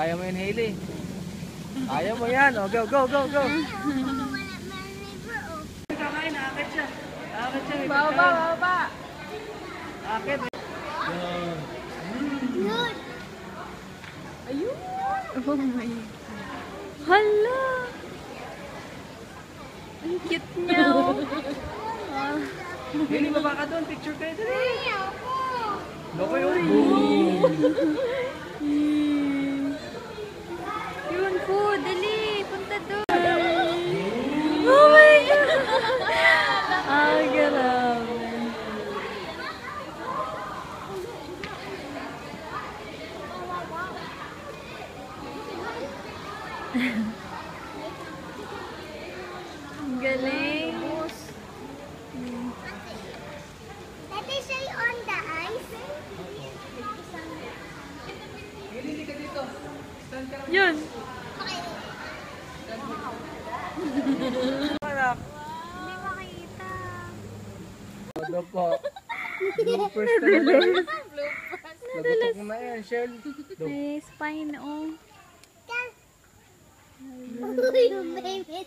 Kaya mo yun, Hailey. Kaya mo yan. O, go, go, go, go. Kakain, akit siya. Akit siya. Baba, baba. Akit. Yun. Ayun. Oh my God. Hala. Ang cute niya, oh. Hailey, baba ka doon. Picture kayo dali. Loko yun. Yun po, dali. Punta doon. Oh my God. Ah, grabe. Ang galing. Let me say on the ice. Hailey, ka dito. Stand ka lang. Yun. Anak. Hindi makita. Ano po? Bloopers talaga. Nagutok mo na yan, Shell. May spine, oh. Uy, baby,